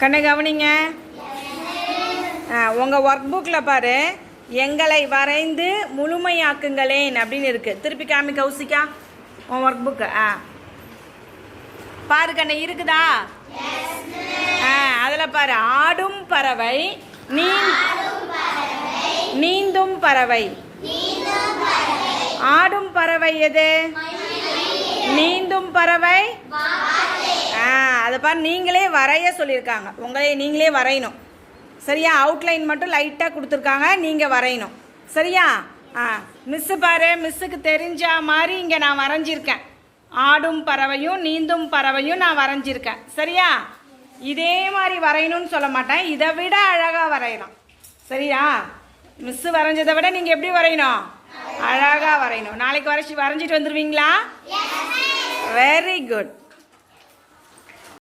கண்ணை கவனிங்க. உங்கள் ஒர்க் புக்கில் பாரு, எங்களை வரைந்து முழுமையாக்குங்களேன் அப்படின்னு இருக்குது. திருப்பி காமி கௌசிக்கா உன் ஒர்க் புக்கு. பாரு கண்ணை, இருக்குதா? அதில் பாரு, ஆடும் பறவை, நீந்தும் பறவை. ஆடும் பறவை எது? நீந்தும் பறவை. அதை பாரு, நீங்களே வரைய சொல்லியிருக்காங்க. உங்களே நீங்களே வரையணும். சரியா? அவுட்லைன் மட்டும் லைட்டாக கொடுத்துருக்காங்க, நீங்கள் வரையணும். சரியா? மிஸ்ஸு பாரு, மிஸ்ஸுக்கு தெரிஞ்ச மாதிரி இங்கே நான் வரைஞ்சிருக்கேன். ஆடும் பறவையும் நீந்தும் பறவையும் நான் வரைஞ்சிருக்கேன். சரியா? இதே மாதிரி வரையணும்னு சொல்ல மாட்டேன், இதை விட அழகாக வரையலாம். சரியா? மிஸ்ஸு வரைஞ்சதை விட நீங்கள் எப்படி வரையணும்? அழகாக வரையணும். நாளைக்கு வரைஞ்சிட்டு வந்துடுவீங்களா? Very good.